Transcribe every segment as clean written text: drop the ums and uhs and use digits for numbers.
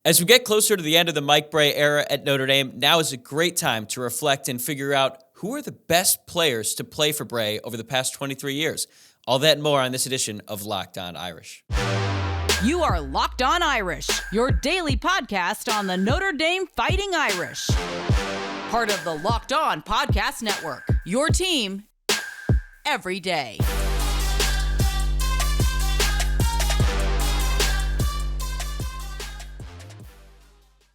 As we get closer to the end of the Mike Brey era at Notre Dame, now is a great time to reflect and figure out who are the best players to play for Brey over the past 23 years. All that and more on this edition of Locked On Irish. You are Locked On Irish, your daily podcast on the Notre Dame Fighting Irish. Part of the Locked On Podcast Network, your team every day.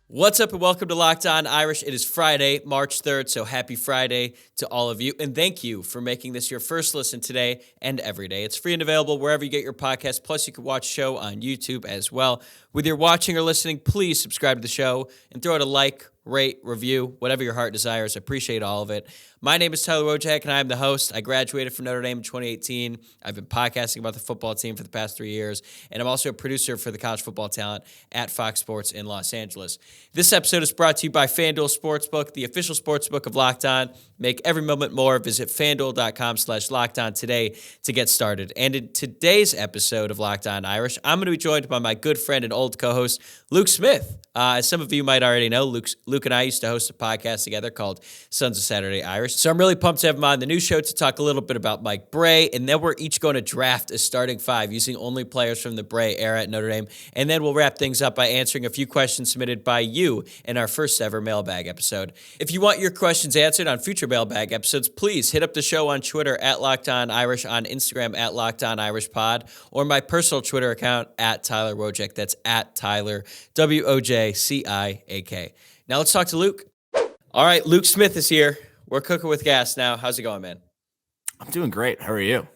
What's up and welcome to Locked On Irish. It is Friday, March 3rd, so happy Friday to all of you. And thank you for making this your first listen today and every day. It's free and available wherever you get your podcast. Plus, you can watch the show on YouTube as well. Whether you're watching or listening, please subscribe to the show and throw it a like, rate, review, whatever your heart desires. I appreciate all of it. My name is Tyler Wojciak, and I'm the host. I graduated from Notre Dame in 2018. I've been podcasting about the football team for the past 3 years, and I'm also a producer for the college football talent at Fox Sports in Los Angeles. This episode is brought to you by FanDuel Sportsbook, the official sportsbook of Locked On. Make every moment more. Visit FanDuel.com/LockedOn today to get started. And in today's episode of Locked On Irish, I'm going to be joined by my good friend and old co-host, Luke Smith. As some of you might already know, Luke and I used to host a podcast together called Sons of Saturday Irish. So I'm really pumped to have him on the new show to talk a little bit about Mike Brey. And then we're each going to draft a starting five using only players from the Brey era at Notre Dame. And then we'll wrap things up by answering a few questions submitted by you in our first ever mailbag episode. If you want your questions answered on future mailbag episodes, please hit up the show on Twitter at Locked On Irish, on Instagram at Locked On Irish Pod, or my personal Twitter account at Tyler Wojciak. That's at Tyler, Wojciak. Now let's talk to Luke. All right, Luke Smith is here. We're cooking with gas now. How's it going, man? I'm doing great. How are you?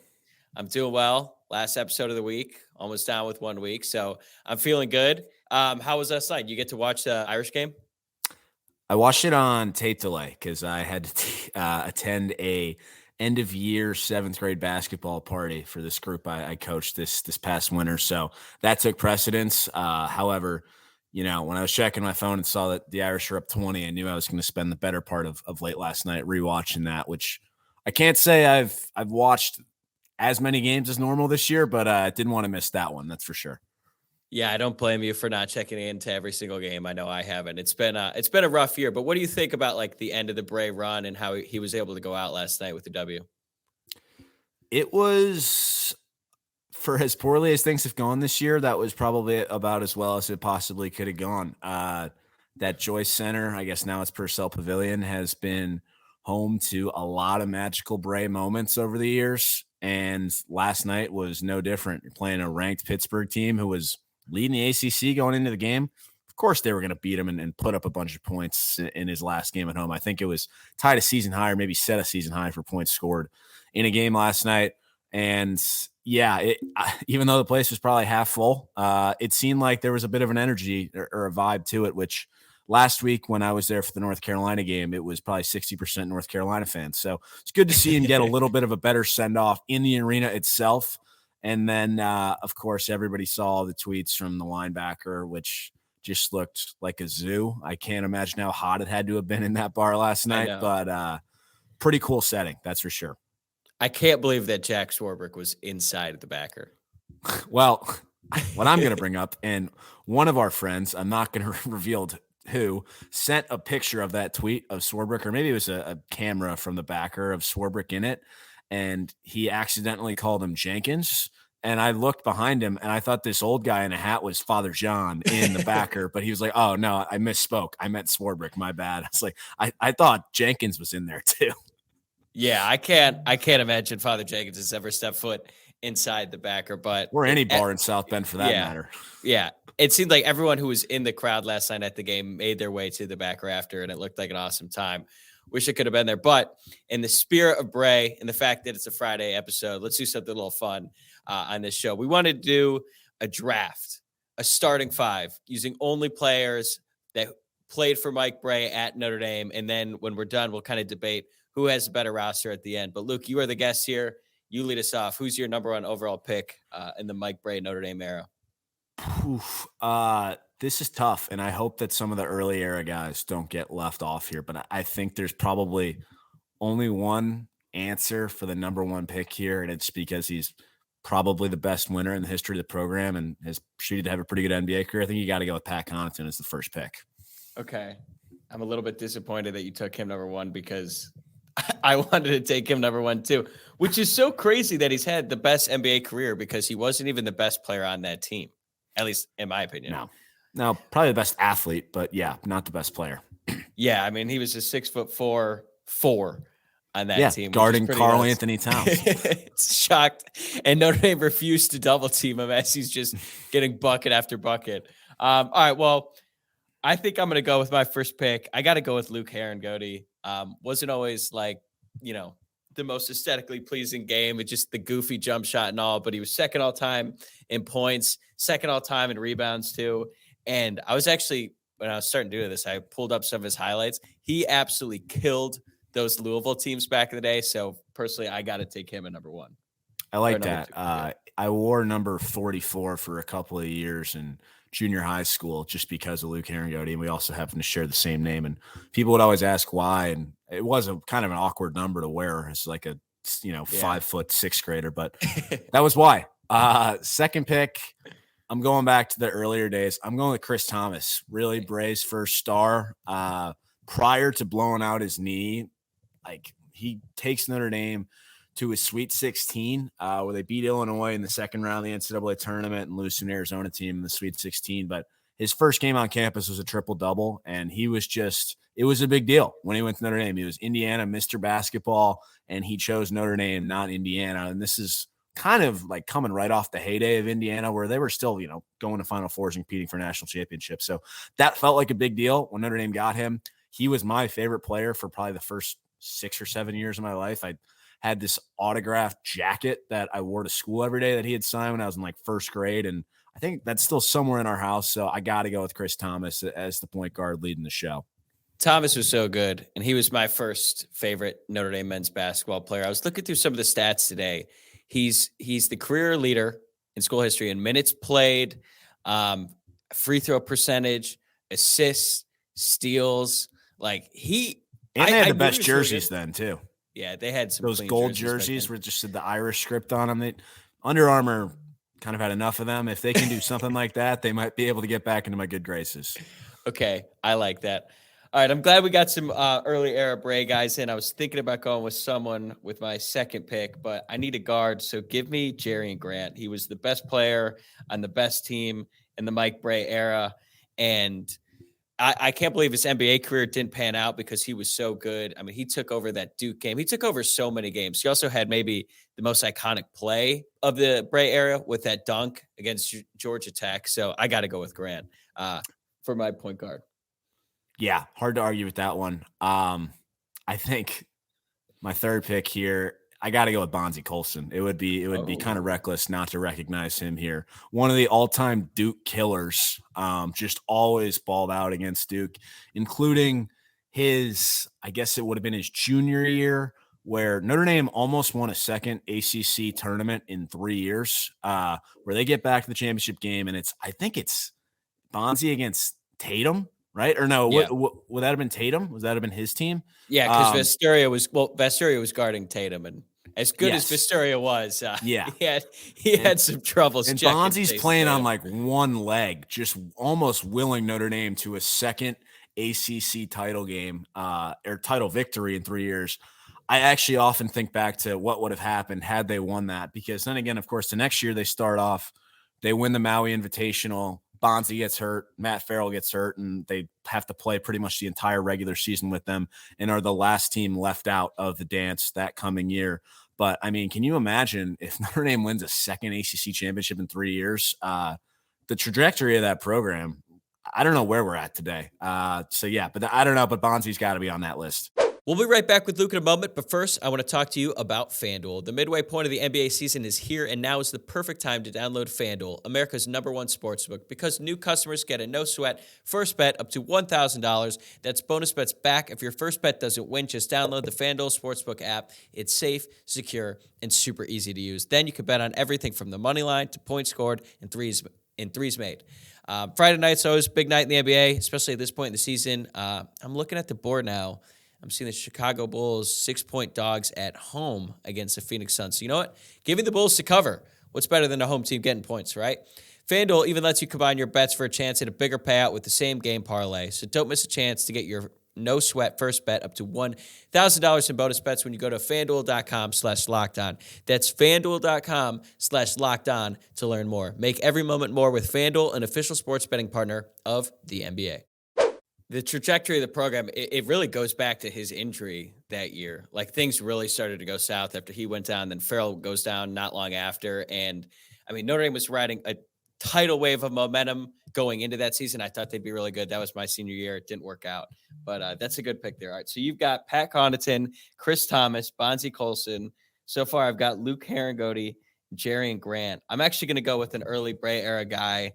I'm doing well. Last episode of the week, almost down with 1 week, so I'm feeling good. How was last night? You get to watch the Irish game? I watched it on tape delay because I had to attend a end of year 7th grade basketball party for this group I coached this past winter. So that took precedence. However, you know, when I was checking my phone and saw that the Irish were up 20, I knew I was going to spend the better part of late last night rewatching that, which I can't say I've watched as many games as normal this year, but I didn't want to miss that one. That's for sure. Yeah, I don't blame you for not checking into every single game. I know I haven't. It's been a rough year, but what do you think about like the end of the Brey run and how he was able to go out last night with the W? It was, for as poorly as things have gone this year, that was probably about as well as it possibly could have gone. That Joyce Center, I guess now it's Purcell Pavilion, has been home to a lot of magical Brey moments over the years, and last night was no different. You're playing a ranked Pittsburgh team who was leading the ACC going into the game. Of course, they were going to beat him and put up a bunch of points in his last game at home. I think it was tied a season high or maybe set a season high for points scored in a game last night. And yeah, even though the place was probably half full, it seemed like there was a bit of an energy or a vibe to it, which last week when I was there for the North Carolina game, it was probably 60% North Carolina fans. So it's good to see him get a little bit of a better send-off in the arena itself. And then, of course, everybody saw the tweets from the linebacker, which just looked like a zoo. I can't imagine how hot it had to have been in that bar last night, but pretty cool setting, that's for sure. I can't believe that Jack Swarbrick was inside of the backer. Well, what I'm going to bring up, and one of our friends, I'm not going to reveal who, sent a picture of that tweet of Swarbrick, or maybe it was a camera from the backer of Swarbrick in it, and he accidentally called him Jenkins. And I looked behind him, and I thought this old guy in a hat was Father John in the backer, but he was like, oh, no, I misspoke. I meant Swarbrick. My bad. I was like, I thought Jenkins was in there too. Yeah, I can't imagine Father Jenkins has ever stepped foot inside the backer, but or any bar in South Bend for that matter. Yeah. It seemed like everyone who was in the crowd last night at the game made their way to the backer after, and it looked like an awesome time. Wish it could have been there. But in the spirit of Brey and the fact that it's a Friday episode, let's do something a little fun on this show. We wanted to do a draft, a starting five, using only players that played for Mike Brey at Notre Dame. And then when we're done, we'll kind of debate who has a better roster at the end. But Luke, you are the guest here. You lead us off. Who's your number one overall pick in the Mike Brey Notre Dame era? This is tough, and I hope that some of the early era guys don't get left off here, but I think there's probably only one answer for the number one pick here, and it's because he's probably the best winner in the history of the program and has proceeded to have a pretty good NBA career. I think you got to go with Pat Connaughton as the first pick. Okay. I'm a little bit disappointed that you took him number one because I wanted to take him number one too, which is so crazy that he's had the best NBA career because he wasn't even the best player on that team, at least in my opinion. No, probably the best athlete, but yeah, not the best player. Yeah, I mean, he was a 6'4" on that team. Guarding Karl Anthony Towns. It's shocked. And Notre Dame refused to double team him as he's just getting bucket after bucket. All right, well, I think I'm going to go with my first pick. I got to go with Luke Harangody. Wasn't always like, the most aesthetically pleasing game. It's just the goofy jump shot and all, but he was second all time in points, second all time in rebounds too. And I was actually, when I was starting to do this, I pulled up some of his highlights. He absolutely killed those Louisville teams back in the day. So personally, I got to take him at number one. I like that. I wore number 44 for a couple of years in junior high school just because of Luke Harangody, and we also happen to share the same name. And people would always ask why, and it was a kind of an awkward number to wear. It's like a 5 foot sixth grader, but that was why. Second pick, I'm going back to the earlier days. I'm going with Chris Thomas, really Brey's first star. Prior to blowing out his knee, like he takes Notre Dame to a Sweet 16 where they beat Illinois in the second round of the NCAA tournament and lose to an Arizona team in the Sweet 16. But his first game on campus was a triple-double, and he was it was a big deal when he went to Notre Dame. He was Indiana Mr. Basketball, and he chose Notre Dame, not Indiana. And this is kind of like coming right off the heyday of Indiana where they were still, going to Final Fours and competing for national championships. So that felt like a big deal when Notre Dame got him. He was my favorite player for probably the first 6 or 7 years of my life. I had this autographed jacket that I wore to school every day that he had signed when I was in like first grade. And I think that's still somewhere in our house. So I got to go with Chris Thomas as the point guard leading the show. Thomas was so good. And he was my first favorite Notre Dame men's basketball player. I was looking through some of the stats today. He's the career leader in school history in minutes played, free throw percentage, assists, steals. Like they had the best jerseys then too. Yeah, they had some those gold jerseys where just the Irish script on them. Under Armour kind of had enough of them. If they can do something like that, they might be able to get back into my good graces. Okay, I like that. All right, I'm glad we got some early era Brey guys in. I was thinking about going with someone with my second pick, but I need a guard, so give me Jerian Grant. He was the best player on the best team in the Mike Brey era, and I can't believe his NBA career didn't pan out because he was so good. I mean, he took over that Duke game. He took over so many games. He also had maybe the most iconic play of the Brey era with that dunk against Georgia Tech. So I got to go with Grant for my point guard. Yeah, hard to argue with that one. I think my third pick here, I got to go with Bonzie Colson. It would be kind of reckless not to recognize him here. One of the all-time Duke killers, just always balled out against Duke, including I guess it would have been his junior year where Notre Dame almost won a second ACC tournament in 3 years, where they get back to the championship game, and I think it's Bonzie against Tatum. Right? Or no, yeah. Would that have been Tatum? Would that have been his team? Yeah, because Vestoria was guarding Tatum, and as good as Vestoria was, he had some troubles. And Bonzie's playing on like one leg, just almost willing Notre Dame to a second ACC title game or title victory in 3 years. I actually often think back to what would have happened had they won that, because then again, of course, the next year they win the Maui Invitational. Bonzie gets hurt, Matt Farrell gets hurt, and they have to play pretty much the entire regular season with them and are the last team left out of the dance that coming year. But, I mean, can you imagine if Notre Dame wins a second ACC championship in 3 years? The trajectory of that program, I don't know where we're at today. But I don't know, but Bonzie's got to be on that list. We'll be right back with Luke in a moment, but first, I want to talk to you about FanDuel. The midway point of the NBA season is here, and now is the perfect time to download FanDuel, America's #1 sportsbook, because new customers get a no-sweat first bet up to $1,000. That's bonus bets back if your first bet doesn't win. Just download the FanDuel Sportsbook app. It's safe, secure, and super easy to use. Then you can bet on everything from the money line to points scored and threes made. Friday night's always a big night in the NBA, especially at this point in the season. I'm looking at the board now. I'm seeing the Chicago Bulls 6-point dogs at home against the Phoenix Suns. So you know what? Give me the Bulls to cover. what's better than a home team getting points, right? FanDuel even lets you combine your bets for a chance at a bigger payout with the same game parlay. So don't miss a chance to get your no sweat first bet up to $1,000 in bonus bets when you go to FanDuel.com/lockedon. That's FanDuel.com/lockedon to learn more. Make every moment more with FanDuel, an official sports betting partner of the NBA. The trajectory of the program, it really goes back to his injury that year. Like, things really started to go south after he went down. Then Farrell goes down not long after. And I mean, Notre Dame was riding a tidal wave of momentum going into that season. I thought they'd be really good. That was my senior year. It didn't work out, but that's a good pick there. All right. So you've got Pat Connaughton, Chris Thomas, Bonzie Colson. So far, I've got Luke Harangody, Jerian Grant. I'm actually going to go with an early Brey era guy,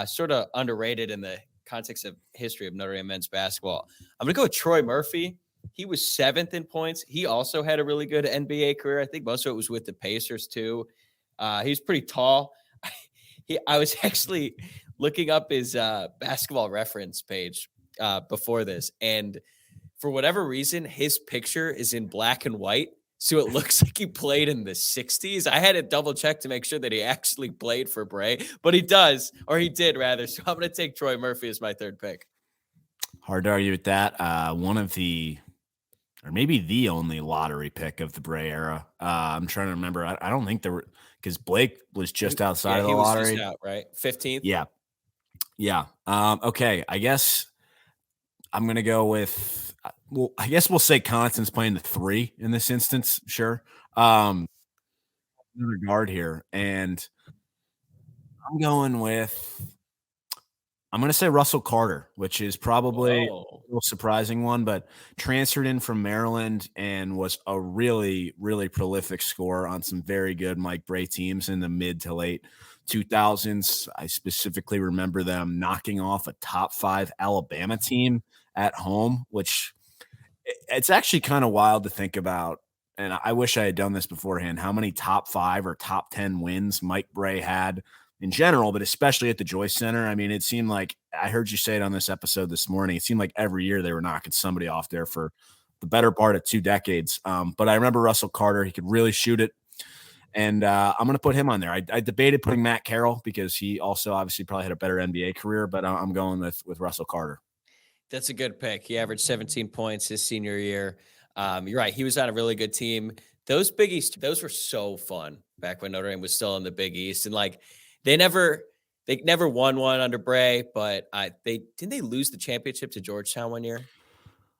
sort of underrated in the context of history of Notre Dame men's basketball. I'm going to go with Troy Murphy. He was 7th in points. He also had a really good NBA career. I think most of it was with the Pacers too. He was pretty tall. I was actually looking up his basketball reference page before this, and for whatever reason, his picture is in black and white. So it looks like he played in the 60s. I had to double check to make sure that he actually played for Brey, but he does, or he did rather. So I'm going to take Troy Murphy as my third pick. Hard to argue with that. One of the, or maybe the only lottery pick of the Brey era. I'm trying to remember. I don't think there were, because Blake was just outside of the lottery. He was just out, right? 15th? Yeah. Okay. I guess I'm going to go with, well, I guess we'll say Connaughton's playing the 3 in this instance. Sure. Another guard here. And I'm going to say Russell Carter, which is probably a little surprising one, but transferred in from Maryland and was a really, really prolific scorer on some very good Mike Brey teams in the mid to late 2000s. I specifically remember them knocking off a top 5 Alabama team at home, which it's actually kind of wild to think about. And I wish I had done this beforehand, how many top 5 or top 10 wins Mike Brey had in general, but especially at the Joyce Center. I mean, it seemed like, I heard you say it on this episode this morning, it seemed like every year they were knocking somebody off there for the better part of 2 decades. But I remember Russell Carter, he could really shoot it. And I'm going to put him on there. I debated putting Matt Carroll because he also obviously probably had a better NBA career, but I'm going with Russell Carter. That's a good pick. He averaged 17 points his senior year. You're right. He was on a really good team. Those Big East, those were so fun back when Notre Dame was still in the Big East. And like, they never won one under Brey, but they lose the championship to Georgetown one year?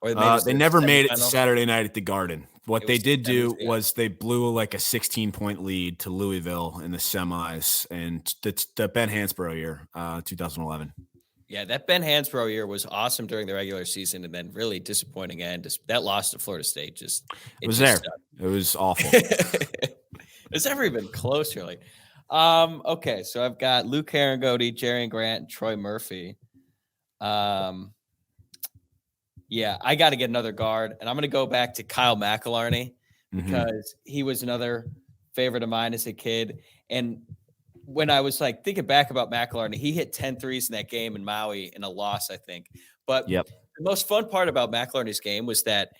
Or they never made it to Saturday night at the Garden. What they did do was they blew like a 16-point lead to Louisville in the semis, and the Ben Hansbrough year, 2011. Yeah, that Ben Hansbrough year was awesome during the regular season, and then really disappointing end. That loss to Florida State it was there. It was awful. It's never even close, really. Okay, so I've got Luke Harangody, Jerian Grant, and Troy Murphy. Yeah, I got to get another guard, and I'm going to go back to Kyle McIlarney because he was another favorite of mine as a kid. And when I was like thinking back about McIlarney, he hit 10 threes in that game in Maui in a loss, I think. But the most fun part about McIlarney's game was that,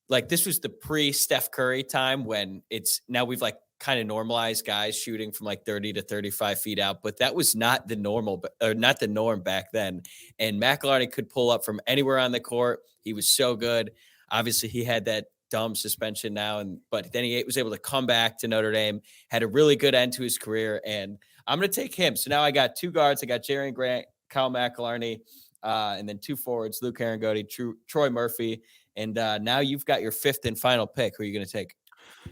like, this was the pre-Steph Curry time when now we've like kind of normalized guys shooting from like 30 to 35 feet out, but that was not the norm back then. And McIlarney could pull up from anywhere on the court. He was so good. Obviously, he had that dumb suspension now, but then he was able to come back to Notre Dame, had a really good end to his career, and I'm going to take him. So now I got 2 guards. I got Jerian Grant, Kyle McIlarney, and then 2 forwards, Luke Harangody, Troy Murphy, and now you've got your 5th and final pick. Who are you going to take?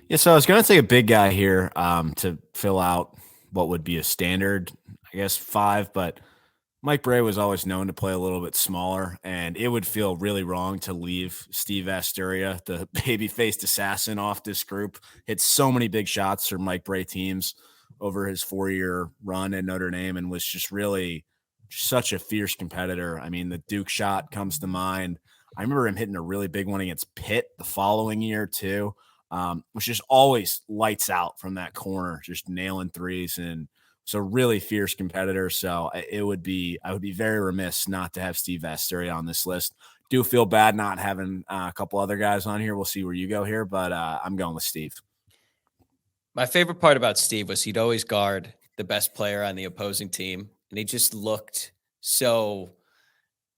Yeah, so I was going to take a big guy here to fill out what would be a standard, I guess, 5, but Mike Brey was always known to play a little bit smaller, and it would feel really wrong to leave Steve Asturia, the baby-faced assassin, off this group. Hit so many big shots for Mike Brey teams over his 4-year run at Notre Dame and was just really such a fierce competitor. I mean, the Duke shot comes to mind. I remember him hitting a really big one against Pitt the following year too. Which just always lights out from that corner, just nailing threes, and so really fierce competitor. So I would be very remiss not to have Steve Asturia on this list. Do feel bad not having a couple other guys on here. We'll see where you go here, but I'm going with Steve. My favorite part about Steve was he'd always guard the best player on the opposing team, and he just looked so,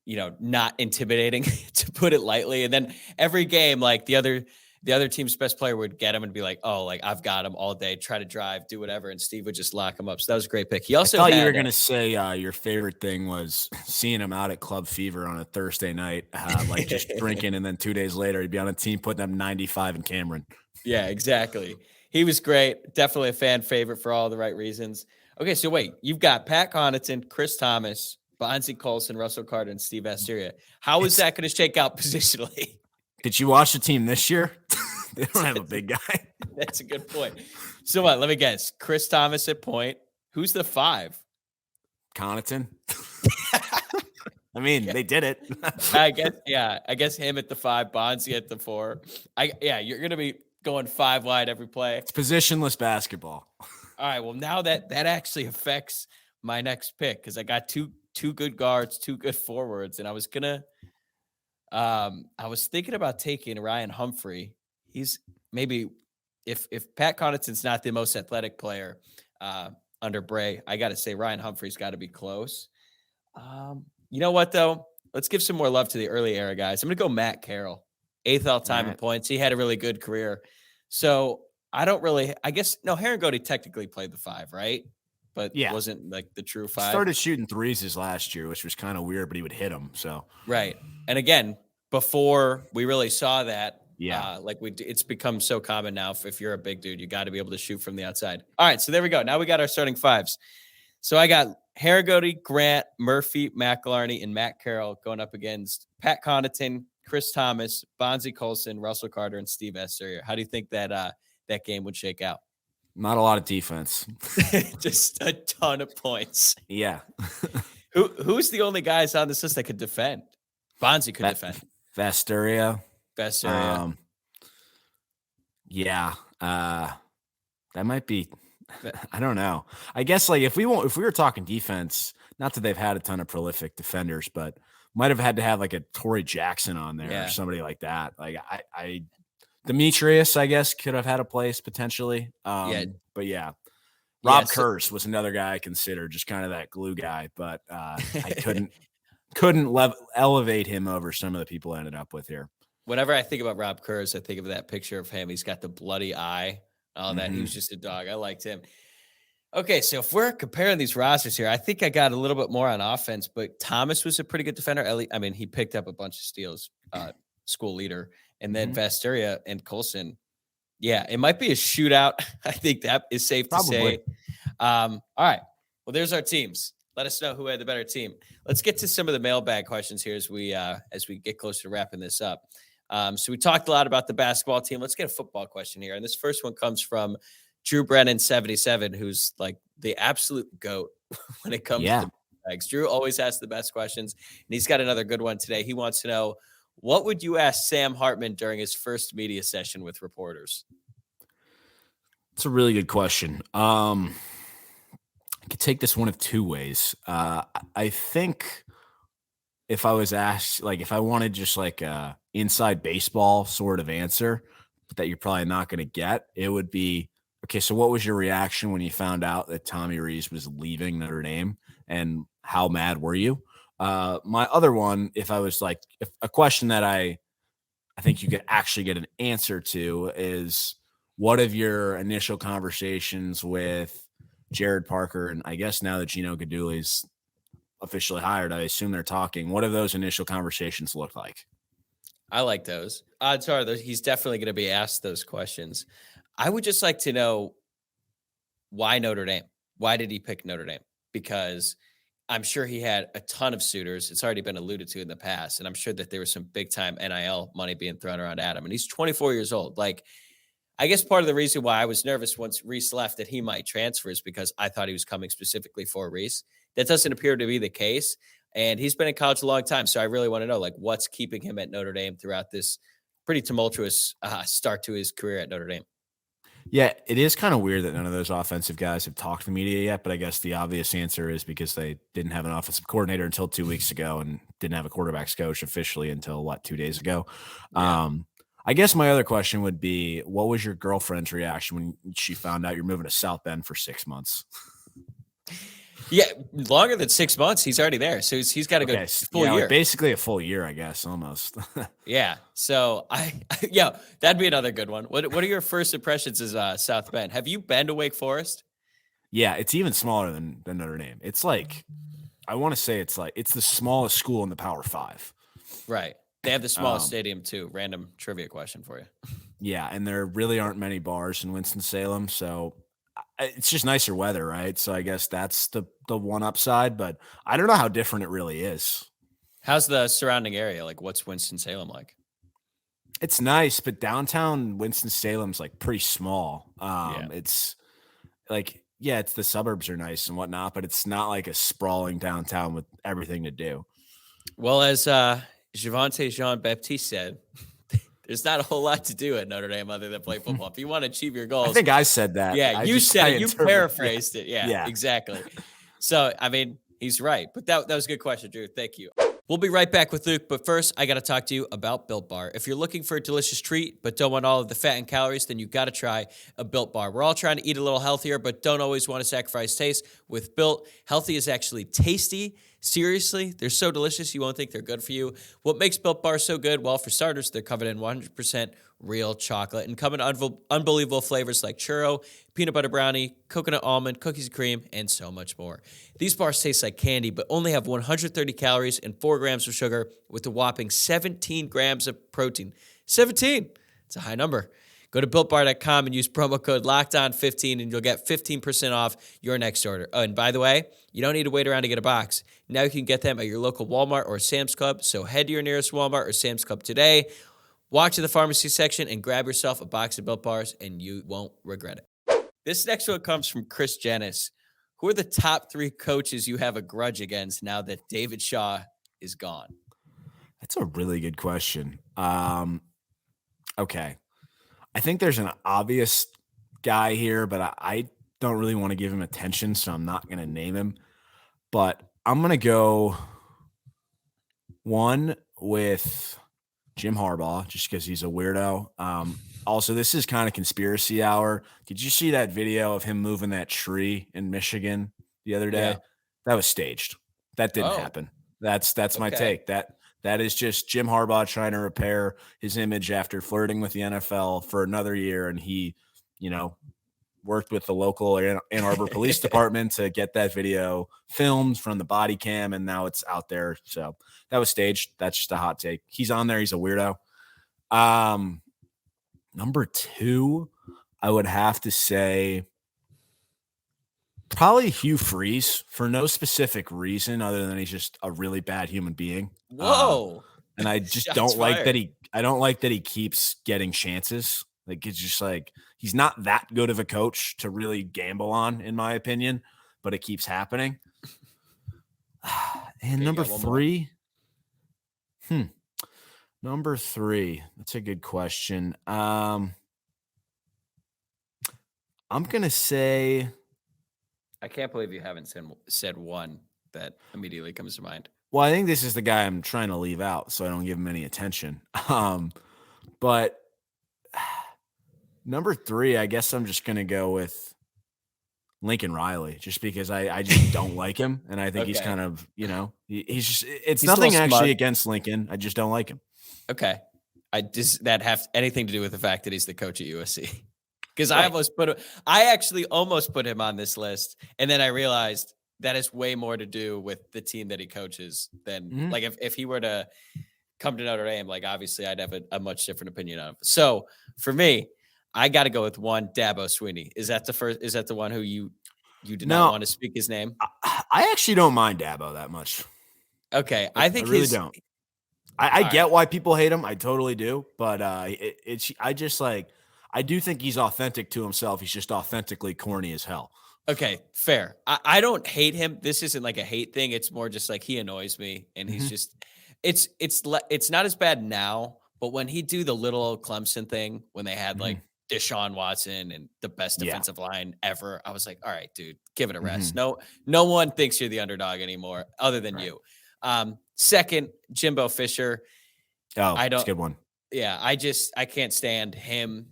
not intimidating to put it lightly. And then every game, like the other team's best player would get him and be like, "Oh, like I've got him all day, try to drive, do whatever," and Steve would just lock him up. So that was a great pick. He also I thought you were going to say your favorite thing was seeing him out at Club Fever on a Thursday night, like just drinking, and then 2 days later he'd be on a team putting up 95 in Cameron. Yeah, exactly. He was great. Definitely a fan favorite for all the right reasons. Okay, so wait, you've got Pat Connaughton, Chris Thomas, Bonzie Colson, Russell Carter, and Steve Asteria. How is that going to shake out positionally? Did you watch the team this year? They don't have a big guy. That's a good point. So what? Let me guess. Chris Thomas at point. Who's the 5? Connaughton. I mean, they did it. I guess him at the 5, Bonzie at the 4. You're going to be going 5 wide every play. It's positionless basketball. All right. Well, now that actually affects my next pick because I got two good guards, 2 good forwards, and I was thinking about taking Ryan Humphrey. He's maybe if Pat Connaughton's not the most athletic player under Brey, I got to say Ryan Humphrey's got to be close. You know what though? Let's give some more love to the early era guys. I'm gonna go Matt Carroll, 8th all time in points. He had a really good career. So Harangody technically played the 5, right? But wasn't like the true 5. Started shooting threes his last year, which was kind of weird, but he would hit them. So right. And again, before we really saw that, yeah, it's become so common now. If you're a big dude, you got to be able to shoot from the outside. All right, so there we go. Now we got our starting 5s. So I got Harangody, Grant, Murphy, McElharney, and Matt Carroll going up against Pat Connaughton, Chris Thomas, Bonzie Colson, Russell Carter, and Steve Asteria. How do you think that that game would shake out? Not a lot of defense. Just a ton of points. Yeah. Who's the only guys on this list that could defend? Bonzie could defend. Vasteria. Yeah. That might be. I don't know. I guess like if we were talking defense, not that they've had a ton of prolific defenders, but might have had to have like a Torrey Jackson on there or somebody like that. Like I Demetrius, I guess, could have had a place potentially. But yeah. Rob Kurz was another guy I considered, just kind of that glue guy, but I couldn't elevate him over some of the people I ended up with here. Whenever I think about Rob Kurz, I think of that picture of him. He's got the bloody eye, all that. He was just a dog. I liked him. Okay, so if we're comparing these rosters here, I think I got a little bit more on offense, but Thomas was a pretty good defender. I mean, he picked up a bunch of steals, school leader, and then Vasteria and Colson. Yeah, it might be a shootout. I think that is safe to say. All right. Well, there's our teams. Let us know who had the better team. Let's get to some of the mailbag questions here as we get closer to wrapping this up. So we talked a lot about the basketball team. Let's get a football question here. And this first one comes from Drew Brennan 77, who's like the absolute GOAT when it comes to bags. Drew always asks the best questions, and he's got another good one today. He wants to know, what would you ask Sam Hartman during his first media session with reporters? It's a really good question. I could take this one of 2 ways. I think if I was asked, like if I wanted just like a inside baseball sort of answer that you're probably not going to get, it would be, okay, so what was your reaction when you found out that Tommy Rees was leaving Notre Dame, and how mad were you? My other one, if a question that I think you could actually get an answer to is, what have your initial conversations with Jared Parker, and I guess now that Gino Guidugli's officially hired, I assume they're talking, what have those initial conversations looked like? I like those. Odds are he's definitely going to be asked those questions. I would just like to know, why Notre Dame? Why did he pick Notre Dame? Because I'm sure he had a ton of suitors. It's already been alluded to in the past, and I'm sure that there was some big-time NIL money being thrown around at him, and he's 24 years old. Like, I guess part of the reason why I was nervous once Rees left that he might transfer is because I thought he was coming specifically for Rees. That doesn't appear to be the case. And he's been in college a long time. So I really want to know, like, what's keeping him at Notre Dame throughout this pretty tumultuous start to his career at Notre Dame. Yeah, it is kind of weird that none of those offensive guys have talked to the media yet, but I guess the obvious answer is because they didn't have an offensive coordinator until 2 weeks ago and didn't have a quarterback's coach officially until 2 days ago. Yeah. I guess my other question would be, what was your girlfriend's reaction when she found out you're moving to South Bend for 6 months? Yeah, longer than 6 months. He's already there, so he's got to go full year. Like basically a full year, I guess, almost. Yeah. So that'd be another good one. What are your first impressions as South Bend? Have you been to Wake Forest? Yeah, it's even smaller than Notre Dame. It's like, I want to say it's the smallest school in the Power 5. Right. They have the smallest stadium too. Random trivia question for you. Yeah, and there really aren't many bars in Winston-Salem, so it's just nicer weather, right? So I guess that's the one upside, but I don't know how different it really is. How's the surrounding area? Like, what's Winston-Salem like? It's nice, but downtown Winston-Salem's like pretty small. It's like, yeah, it's the suburbs are nice and whatnot, but it's not like a sprawling downtown with everything to do. Well, as Javante Jean-Baptiste said, there's not a whole lot to do at Notre Dame other than play football. If you want to achieve your goals. I think I said that. Yeah, you said it. You paraphrased it. Yeah, exactly. So, I mean, he's right. But that was a good question, Drew. Thank you. We'll be right back with Luke, but first, I got to talk to you about Built Bar. If you're looking for a delicious treat but don't want all of the fat and calories, then you got to try a Built Bar. We're all trying to eat a little healthier, but don't always want to sacrifice taste. With Built, healthy is actually tasty. Seriously, they're so delicious you won't think they're good for you. What makes Built Bar so good? Well, for starters, they're covered in 100% real chocolate and come in unbelievable flavors like churro, peanut butter brownie, coconut almond, cookies and cream, and so much more. These bars taste like candy, but only have 130 calories and 4 grams of sugar with a whopping 17 grams of protein. 17! It's a high number. Go to BuiltBar.com and use promo code LOCKEDON15 and you'll get 15% off your next order. Oh, and by the way, you don't need to wait around to get a box. Now you can get them at your local Walmart or Sam's Club, so head to your nearest Walmart or Sam's Club today, walk to the pharmacy section, and grab yourself a box of Built Bars, and you won't regret it. This next one comes from Chris Jennis. Who are the top 3 coaches you have a grudge against now that David Shaw is gone? That's a really good question. Okay. I think there's an obvious guy here, but I don't really want to give him attention, so I'm not going to name him. But I'm going to go one with Jim Harbaugh, just because he's a weirdo. Also, this is kind of conspiracy hour. Did you see that video of him moving that tree in Michigan the other day? Yeah. That was staged. That didn't happen. That's my take. That is just Jim Harbaugh trying to repair his image after flirting with the NFL for another year. And he, worked with the local Ann Arbor Police Department to get that video filmed from the body cam. And now it's out there. So that was staged. That's just a hot take. He's on there. He's a weirdo. Number 2, I would have to say probably Hugh Freeze, for no specific reason other than he's just a really bad human being. Whoa. And I just don't like that I don't like that he keeps getting chances. Like, it's just like, he's not that good of a coach to really gamble on, in my opinion, but it keeps happening. And number 3. Number 3. That's a good question. I'm going to say, I can't believe you haven't said one that immediately comes to mind. Well, I think this is the guy I'm trying to leave out so I don't give him any attention. But number 3, I guess I'm just going to go with Lincoln Riley, just because I just don't like him. And I think he's kind of, he's just, he's nothing actually against Lincoln. I just don't like him. Okay. Does that have anything to do with the fact that he's the coach at USC? Because I actually almost put him on this list, and then I realized that has way more to do with the team that he coaches than like if he were to come to Notre Dame, like obviously I'd have a much different opinion of. So for me, I got to go with one Dabo Swinney. Is that the first? Is that the one who you did not want to speak his name? I actually don't mind Dabo that much. Okay, I think I really don't. I get why people hate him. I totally do, but I just like. I do think he's authentic to himself. He's just authentically corny as hell. Okay, fair. I don't hate him. This isn't like a hate thing. It's more just like he annoys me, and he's just. It's not as bad now, but when he do the little old Clemson thing, when they had like Deshaun Watson and the best defensive line ever, I was like, all right, dude, give it a rest. No one thinks you're the underdog anymore, other than you. Second, Jimbo Fisher. Oh, that's a good one. Yeah, I can't stand him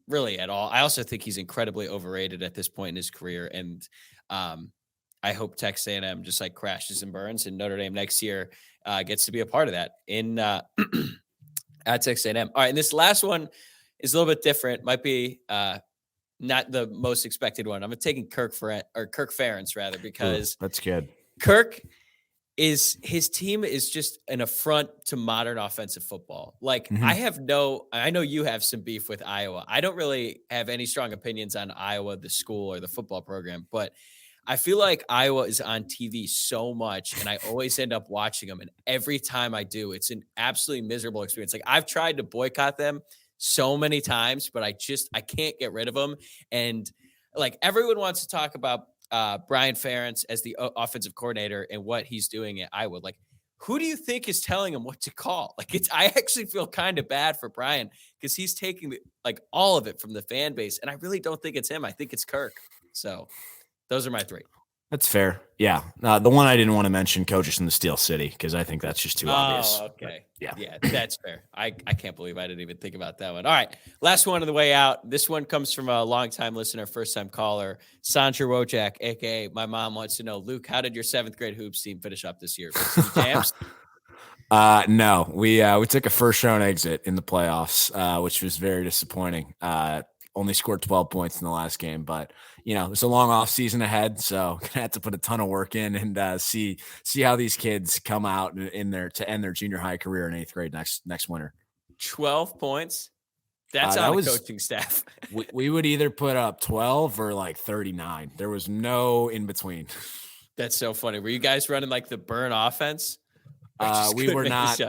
really at all. I also think he's incredibly overrated at this point in his career, and I hope Texas A&M just like crashes and burns, and Notre Dame next year gets to be a part of that in at Texas A&M. All right, and this last one is a little bit different. Might be not the most expected one. I'm taking Kirk Ferentz rather, because that's good. Kirk his team is just an affront to modern offensive football. Like I know you have some beef with Iowa. I don't really have any strong opinions on Iowa, the school or the football program, but I feel like Iowa is on TV so much and I always end up watching them. And every time I do, it's an absolutely miserable experience. Like I've tried to boycott them so many times, but I can't get rid of them. And like everyone wants to talk about Brian Ferentz as the offensive coordinator and what he's doing at Iowa. Like, who do you think is telling him what to call? Like, I actually feel kind of bad for Brian because he's taking all of it from the fan base. And I really don't think it's him. I think it's Kirk. So those are my three. That's fair. Yeah. The one I didn't want to mention, coaches in the Steel City, because I think that's just too obvious. Okay. But, yeah, that's fair. I can't believe I didn't even think about that one. All right. Last one on the way out. This one comes from a longtime listener, first-time caller, Sandra Wojciak, a.k.a. my mom wants to know, Luke, how did your 7th grade hoops team finish up this year? Some jams? No, we took a first-round exit in the playoffs, which was very disappointing. Only scored 12 points in the last game, but it's a long off season ahead, so gonna have to put a ton of work in and see how these kids come out in there to end their junior high career in 8th grade next winter. 12 points. That's on the coaching staff. we would either put up 12 or 39. There was no in between. That's so funny. Were you guys running the burn offense? We were not.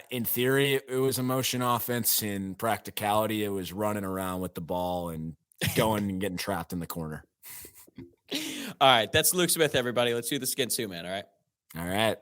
In theory, it was a motion offense. In practicality, it was running around with the ball and going and getting trapped in the corner. All right. That's Luke Smith, everybody. Let's do this again soon, man. All right. All right.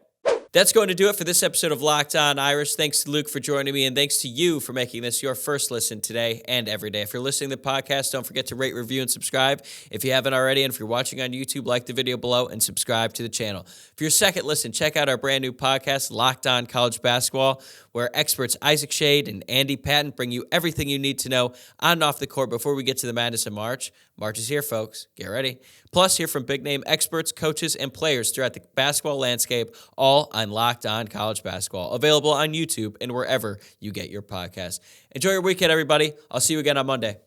That's going to do it for this episode of Locked On Irish. Thanks to Luke for joining me, and thanks to you for making this your first listen today and every day. If you're listening to the podcast, don't forget to rate, review, and subscribe if you haven't already. And if you're watching on YouTube, like the video below and subscribe to the channel. For your second listen, check out our brand new podcast, Locked On College Basketball, where experts Isaac Shade and Andy Patton bring you everything you need to know on and off the court before we get to the madness of March. March is here, folks. Get ready. Plus, hear from big-name experts, coaches, and players throughout the basketball landscape, all on Locked On College Basketball, available on YouTube and wherever you get your podcasts. Enjoy your weekend, everybody. I'll see you again on Monday.